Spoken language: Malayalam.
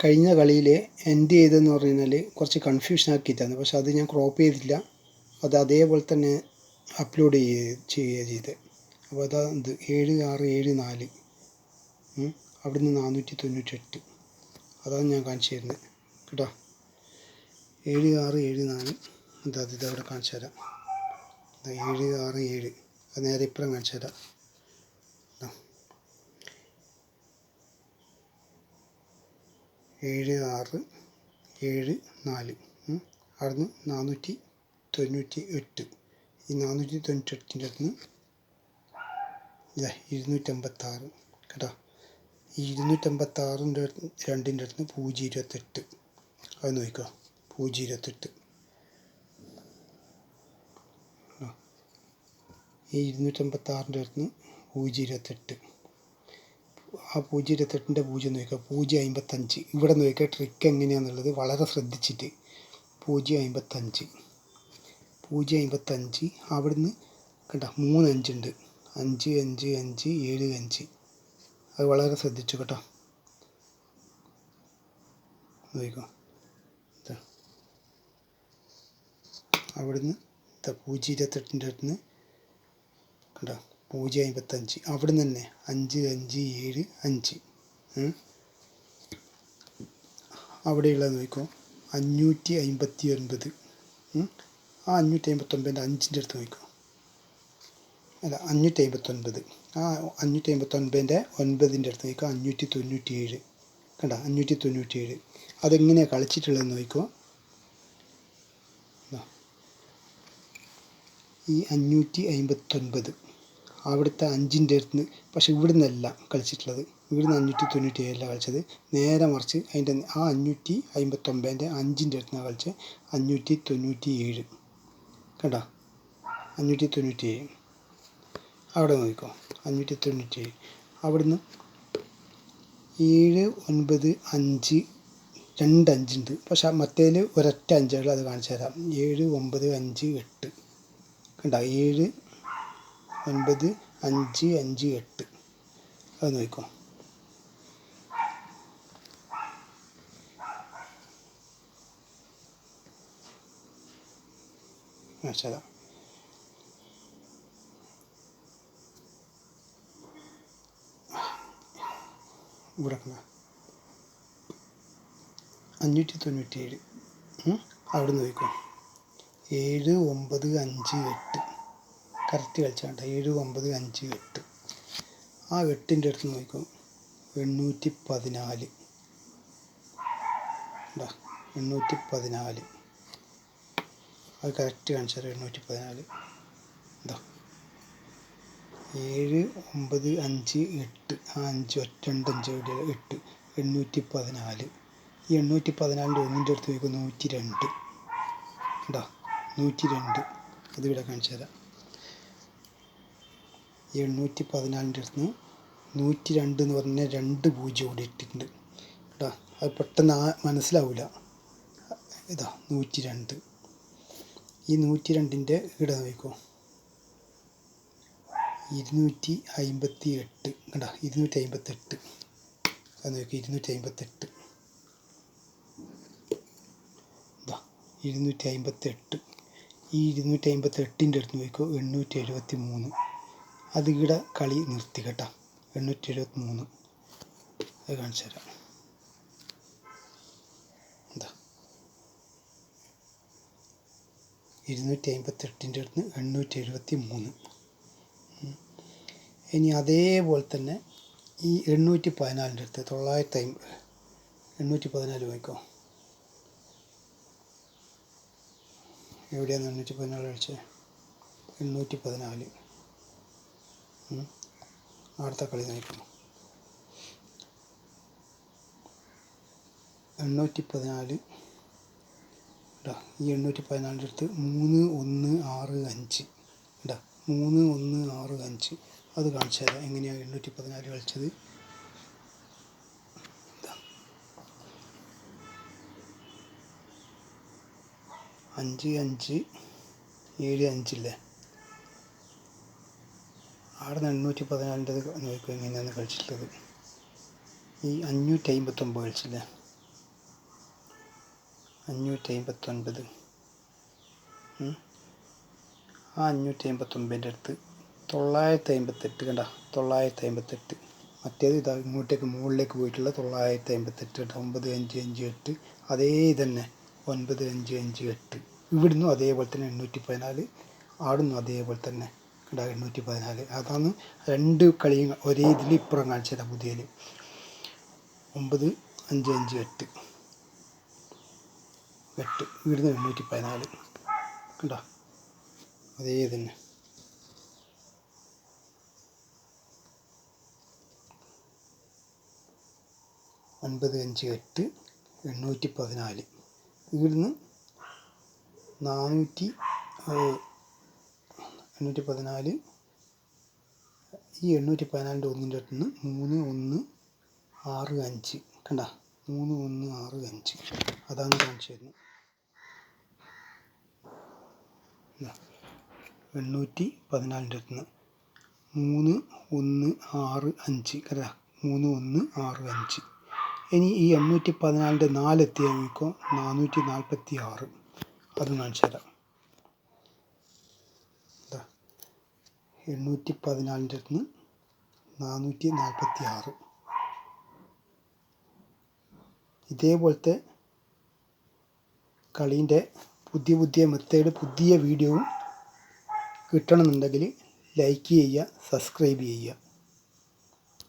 കഴിഞ്ഞ കളിയിൽ എൻഡ് ചെയ്തതെന്ന് പറഞ്ഞു കഴിഞ്ഞാൽ കുറച്ച് കൺഫ്യൂഷൻ ആക്കിയിട്ടാണ്. പക്ഷെ അത് ഞാൻ ക്രോപ്പ് ചെയ്തില്ല, അത് അതേപോലെ തന്നെ അപ്ലോഡ് ചെയ്യുക ചെയ്തത്. അപ്പോൾ അതാ ഇത് 7674 അവിടുന്ന് 498 അതാണ് ഞാൻ കാണിച്ചു തരുന്നത് കേട്ടോ. 7674 ഇതവിടെ കാണിച്ചു തരാം. 767 അത് നേരെ ഇപ്പുറം കാണിച്ചു തരാം. 7674 അവിടുന്ന് 498. ഈ 498ൻ്റെ അടുത്ത് നിന്ന് 256 കേട്ടോ. ഈ 256ൻ്റെ 2ൻ്റെ അടുത്ത് നിന്ന് 028 അത് നോക്കിക്കോ. 028 ഈ 256ൻ്റെ അടുത്ത് നിന്ന് 028. ആ 028ൻ്റെ 0 നോക്കുക. 055 ഇവിടെ നോക്കുക. ട്രിക്ക് എങ്ങനെയാണെന്നുള്ളത് വളരെ ശ്രദ്ധിച്ചിട്ട് 055 അവിടുന്ന് കേട്ടോ 3 5 ഉണ്ട്. 5 5 5 7 5 അത് വളരെ ശ്രദ്ധിച്ചു കേട്ടോ. നോക്കിക്കോ. അവിടുന്ന് 028ൻ്റെ അടുത്ത് കേട്ടോ 055 അവിടുന്ന് തന്നെ 5 5 7 5 അവിടെയുള്ളത് നോക്കിക്കോ. 559 ആ 559ൻ്റെ 5ൻ്റെ അടുത്ത് നോക്കിക്കോ. അല്ല 559 ആ 559ൻ്റെ 9ൻ്റെ അടുത്ത് നോക്കിക്കോ. 597 കണ്ടോ. 597 അതെങ്ങനെയാണ് കളിച്ചിട്ടുള്ളതെന്ന് നോക്കിക്കോ. ഈ 559 അവിടുത്തെ 5ൻ്റെ അടുത്ത് നിന്ന്, പക്ഷെ ഇവിടുന്നല്ല കളിച്ചിട്ടുള്ളത്. ഇവിടുന്ന് 597 കളിച്ചത്. നേരെ മറിച്ച് അതിൻ്റെ ആ 559ൻ്റെ 5ൻ്റെ അടുത്ത് നിന്നാണ് കളിച്ചത്. 597 കേട്ടോ. 597 അവിടെ നോക്കിക്കോ. 597 അവിടുന്ന് 7 9 5 2 5 ഉണ്ട്. പക്ഷെ മറ്റേതിൽ ഒരൊറ്റ 5 അത് കാണിച്ചു തരാം. 7 9 5 8 കണ്ടോ. 7 9 5 5 8 അത് നോക്കിക്കോ. ശരി. ഇവിടെ 597 അവിടെ നോക്കിക്കോ. 7 9 5 8 കറക്റ്റ് കളിച്ചാണ്ട. 7 9 5 8 ആ 8ൻ്റെ അടുത്ത് നോക്കിക്കോ. 814 814 അത് കറക്റ്റ് കാണിച്ചാൽ 814 എന്താ. 7 9 5 8 ആ 5 2 5 8 814. ഈ 814ൻ്റെ 1ൻ്റെ അടുത്ത് നോക്കിക്കോ. 102 കേട്ടോ. 102 അതിവിടെ കാണിച്ചു തരാം. ഈ 814ൻ്റെ അടുത്ത് നിന്ന് 102 എന്ന് പറഞ്ഞാൽ 2 0 കൂടി ഇട്ടിട്ടുണ്ട് കേട്ടോ. അത് പെട്ടെന്ന് മനസ്സിലാവില്ല. ഇതാ 102. ഈ 102ൻ്റെ ഇവിടെ നോക്കിക്കോ. 258 കേട്ടോ. 258 അത് നോക്കി. 258 ഇതാ 258. ഈ 258ൻ്റെ അടുത്ത് നോക്കിക്കോ. 873 അത് ഇവിടെ കളി നിർത്തി കേട്ടോ. 873 അത് കാണിച്ചു തരാം. എന്താ 258ൻ്റെ അടുത്ത് 873. ഇനി അതേപോലെ തന്നെ ഈ 814ൻ്റെ അടുത്ത് 814 നോക്കിക്കോ. എവിടെയാണ് 814 കളിച്ചത്? 814 അടുത്ത കളി നോക്കണം. 814 കേട്ടോ. ഈ 814ൻ്റെ അടുത്ത് 3 1 6 5 കേട്ടോ. 3 1 6 5 അത് കാണിച്ചു തരാം എങ്ങനെയാണ് 814 കളിച്ചത്. 5 5 7 5 ഇല്ലേ. അവിടെ നിന്ന് 814ൻ്റെ നോക്കുക എങ്ങനെയാണ് കളിച്ചിട്ടുള്ളത്. ഈ 559 കളിച്ചില്ലേ. 559. ആ 559 അടുത്ത് 958 കണ്ട 958. മറ്റേത് ഇതാ ഇങ്ങോട്ടേക്ക് മുകളിലേക്ക് പോയിട്ടുള്ള 958 9558 അതേ തന്നെ 9558. ഇവിടുന്ന് അതേപോലെ തന്നെ 814, ആടുന്നു അതേപോലെ തന്നെ 814. അതാണ് രണ്ട് കളിയും ഒരേ ഇതിൽ ഇപ്പുറം കാണിച്ചത് പുതിയതിൽ 9558 ഇവിടുന്ന് 814 കണ്ടോ അതേ തന്നെ. 958 814 ഇവിടുന്ന് 814. ഈ 814 ഒന്നിൻ്റെ അടുത്ത് 3165 കണ്ട 3165 അതാണ് കാണിച്ചു തരുന്നത്. 814 അടുത്ത് 3165 കണ്ട 3165. ഇനി ഈ 814 4 എത്തിയാൽ നോക്കോ 446 അത് കാണിച്ചു തരാം. 814 അടുത്ത് 446. ഇതേപോലത്തെ കളീൻ്റെ പുതിയ മെത്തേഡ് പുതിയ വീഡിയോയും കിട്ടണമെന്നുണ്ടെങ്കിൽ ലൈക്ക് ചെയ്യുക, സബ്സ്ക്രൈബ് ചെയ്യുക.